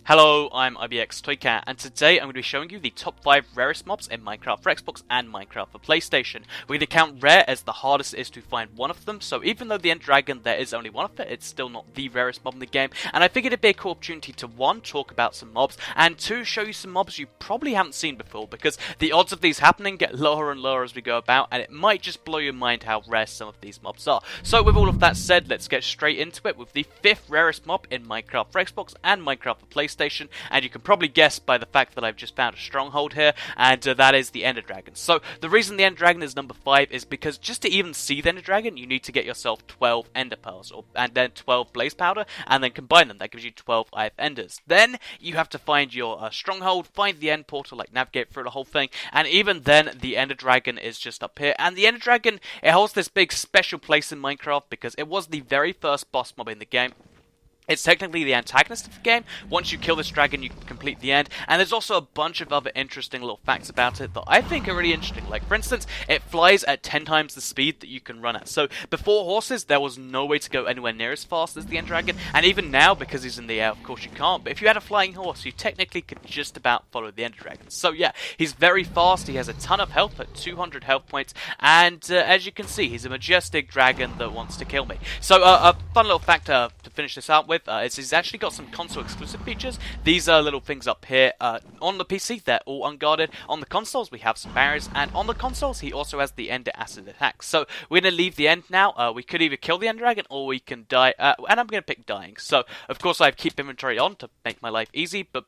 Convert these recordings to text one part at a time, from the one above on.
Hello, I'm IBX Toycat, and today I'm going to be showing you the top 5 rarest mobs in Minecraft for Xbox and Minecraft for PlayStation. We're going to count rare as the hardest it is to find one of them, so even though the End Dragon there is only one of it, it's still not the rarest mob in the game, and I figured it'd be a cool opportunity to 1. Talk about some mobs, and 2. Show you some mobs you probably haven't seen before, because the odds of these happening get lower and lower as we go about, and it might just blow your mind how rare some of these mobs are. So with all of that said, let's get straight into it with the 5th rarest mob in Minecraft for Xbox and Minecraft for PlayStation, and you can probably guess by the fact that I've just found a stronghold here, and that is the Ender Dragon. So the reason the Ender Dragon is number 5 is because just to even see the Ender Dragon, you need to get yourself 12 Ender Pearls, and then 12 Blaze Powder, and then combine them. That gives you 12 IF Enders. Then you have to find your stronghold, find the End Portal, like navigate through the whole thing, and even then the Ender Dragon is just up here. And the Ender Dragon, it holds this big special place in Minecraft because it was the very first boss mob in the game. It's technically the antagonist of the game. Once you kill this dragon, you can complete the end. And there's also a bunch of other interesting little facts about it that I think are really interesting. Like, for instance, it flies at 10 times the speed that you can run at. So, before horses, there was no way to go anywhere near as fast as the End Dragon. And even now, because he's in the air, of course you can't. But if you had a flying horse, you technically could just about follow the End Dragon. So, yeah, he's very fast. He has a ton of health at 200 health points. And, as you can see, he's a majestic dragon that wants to kill me. So, a fun little fact to finish this out with is he's actually got some console exclusive features. These are little things up here. On the PC, they're all unguarded. On the consoles, we have some barriers, and on the consoles, he also has the Ender Acid attack. So we're going to leave the end now. We could either kill the Ender Dragon, or we can die, and I'm going to pick dying. So, of course, I have keep inventory on to make my life easy, but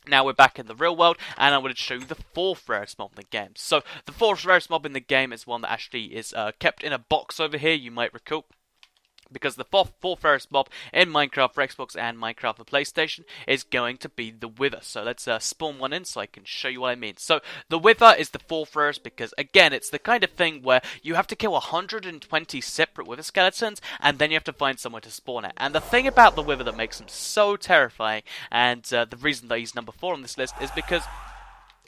now we're back in the real world, and I'm going to show you the 4th rarest mob in the game. So, the 4th rarest mob in the game is one that actually is kept in a box over here, you might recall. Because the fourth rarest mob in Minecraft for Xbox and Minecraft for PlayStation is going to be the Wither. So let's spawn one in so I can show you what I mean. So the Wither is the 4th rarest because, again, it's the kind of thing where you have to kill 120 separate Wither skeletons, and then you have to find somewhere to spawn it. And the thing about the Wither that makes him so terrifying, and the reason that he's number 4 on this list, is because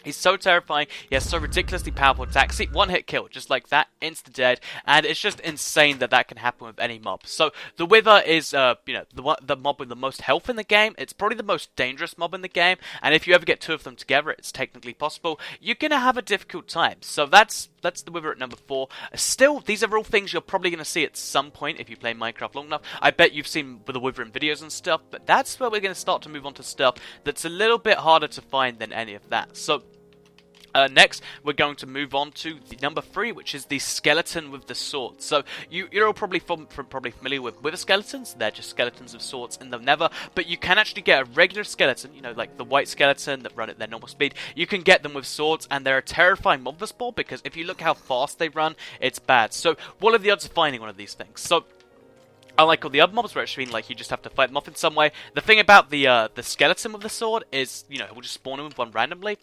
he's so terrifying, he has so ridiculously powerful attacks. See, one hit kill, just like that, insta-dead, and it's just insane that that can happen with any mob. So, the Wither is, the mob with the most health in the game. It's probably the most dangerous mob in the game, and if you ever get 2 of them together, it's technically possible. You're gonna have a difficult time. So that's the Wither at number 4. Still, these are all things you're probably gonna see at some point if you play Minecraft long enough. I bet you've seen the Wither in videos and stuff, but that's where we're gonna start to move on to stuff that's a little bit harder to find than any of that. So, next, we're going to move on to the number 3, which is the skeleton with the sword. So, you're all probably probably familiar with Wither skeletons. They're just skeletons with swords in the nether, but you can actually get a regular skeleton, you know, like the white skeleton that run at their normal speed. You can get them with swords, and they're a terrifying mob to spawn, because if you look how fast they run, it's bad. So, what are the odds of finding one of these things? So, unlike all the other mobs where it's been like you just have to fight them off in some way, the thing about the skeleton with the sword is, you know, it will just spawn in with one randomly.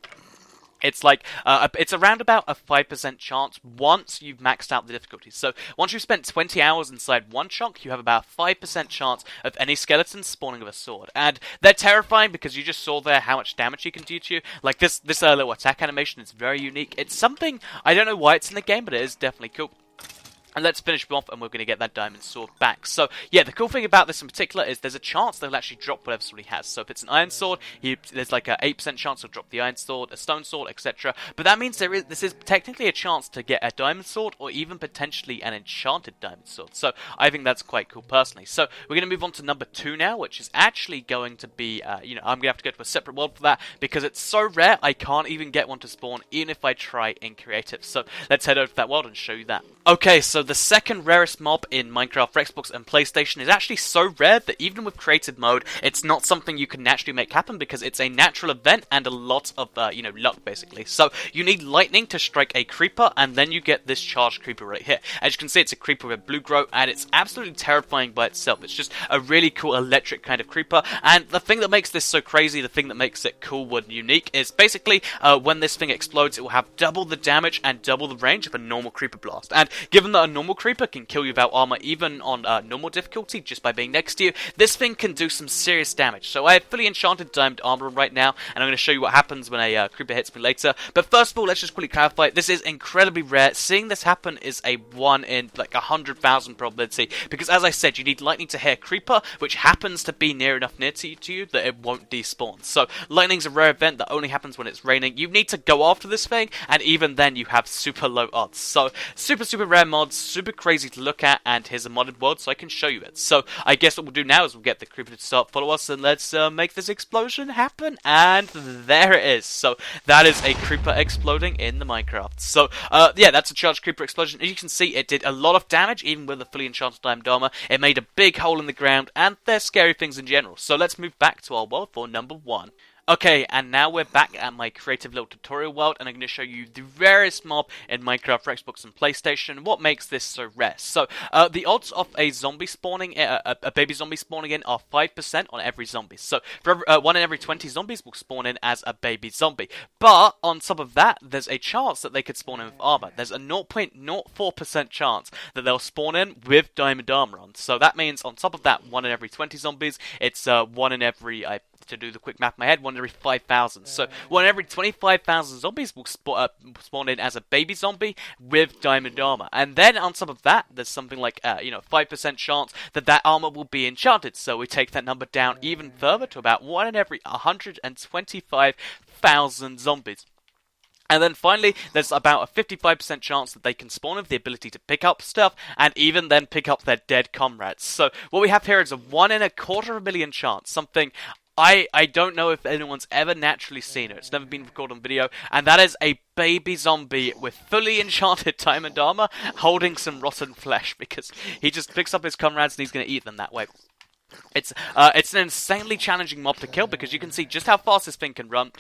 It's like, it's around about a 5% chance once you've maxed out the difficulty. So, once you've spent 20 hours inside one chunk, you have about a 5% chance of any skeleton spawning with a sword. And they're terrifying because you just saw there how much damage he can do to you. Like, this little attack animation is very unique. It's something, I don't know why it's in the game, but it is definitely cool. And let's finish them off, and we're going to get that diamond sword back. So, yeah, the cool thing about this in particular is there's a chance they'll actually drop whatever sword he has. So if it's an iron sword, there's like a 8% chance he'll drop the iron sword, a stone sword, etc. But that means this is technically a chance to get a diamond sword, or even potentially an enchanted diamond sword. So I think that's quite cool personally. So we're going to move on to number 2 now, which is actually going to be, I'm going to have to go to a separate world for that, because it's so rare I can't even get one to spawn, even if I try in creative. So let's head over to that world and show you that. Okay, so the 2nd rarest mob in Minecraft for Xbox and PlayStation is actually so rare that even with creative mode, it's not something you can naturally make happen, because it's a natural event and a lot of, luck, basically. So, you need lightning to strike a creeper, and then you get this charged creeper right here. As you can see, it's a creeper with blue glow, and it's absolutely terrifying by itself. It's just a really cool electric kind of creeper, and the thing that makes this so crazy, the thing that makes it cool and unique, is basically, when this thing explodes, it will have double the damage and double the range of a normal creeper blast. And given that a normal creeper can kill you without armor even on normal difficulty just by being next to you, this thing can do some serious damage. So I have fully enchanted diamond armor right now, and I'm going to show you what happens when a creeper hits me later. But first of all, let's just quickly clarify, this is incredibly rare. Seeing this happen is a 1 in like 100,000 probability, because as I said, you need lightning to hit a creeper, which happens to be near enough near to you that it won't despawn. So lightning's a rare event that only happens when it's raining. You need to go after this thing, and even then you have super low odds. So super rare mods, super crazy to look at, and here's a modded world so I can show you it. So I guess what we'll do now is we'll get the creeper to start follow us, and let's make this explosion happen. And there it is. So that is a creeper exploding in the Minecraft. So yeah, that's a charged creeper explosion. As you can see, it did a lot of damage even with a fully enchanted diamond armor. It made a big hole in the ground, and they're scary things in general. So let's move back to our world for number 1. Okay, and now we're back at my creative little tutorial world, and I'm going to show you the rarest mob in Minecraft for Xbox and PlayStation. What makes this so rare? So, the odds of a zombie spawning, a baby zombie spawning in are 5% on every zombie. So, for 1 in every 20 zombies will spawn in as a baby zombie. But, on top of that, there's a chance that they could spawn in with armor. There's a 0.04% chance that they'll spawn in with diamond armor on. So, that means, on top of that, 1 in every 20 zombies, it's 1 in every, to do the quick math in my head, 1 in every 5,000. So 1 in every 25,000 zombies will spawn in as a baby zombie with diamond armor. And then on top of that, there's something like 5% chance that that armor will be enchanted. So we take that number down even further to about 1 in every 125,000 zombies. And then finally, there's about a 55% chance that they can spawn with the ability to pick up stuff, and even then pick up their dead comrades. So what we have here is a 1 in a quarter of a million chance, something I don't know if anyone's ever naturally seen it. It's never been recorded on video, and that is a baby zombie with fully enchanted diamond armor holding some rotten flesh, because he just picks up his comrades and he's going to eat them that way. It's an insanely challenging mob to kill, because you can see just how fast this thing can run.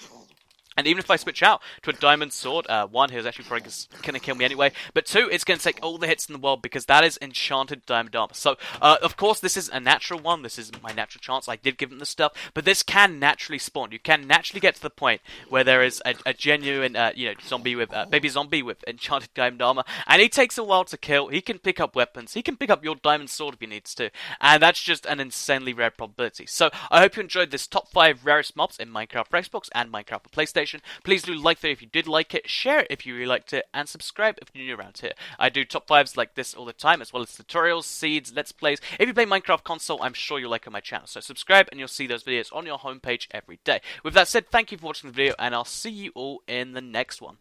And even if I switch out to a diamond sword, 1, he's actually probably going to kill me anyway, but 2, it's going to take all the hits in the world, because that is enchanted diamond armor. So, of course, this is a natural one. This is my natural chance. I did give him the stuff, but this can naturally spawn. You can naturally get to the point where there is a genuine, zombie with, baby zombie with enchanted diamond armor, and he takes a while to kill. He can pick up weapons. He can pick up your diamond sword if he needs to, and that's just an insanely rare probability. So, I hope you enjoyed this top 5 rarest mobs in Minecraft for Xbox and Minecraft for PlayStation. Please do like the video if you did like it, share it if you really liked it, and subscribe if you're new around here. I do top 5s like this all the time, as well as tutorials, seeds, let's plays. If you play Minecraft console, I'm sure you'll like it on my channel. So subscribe and you'll see those videos on your homepage every day. With that said, thank you for watching the video, and I'll see you all in the next one.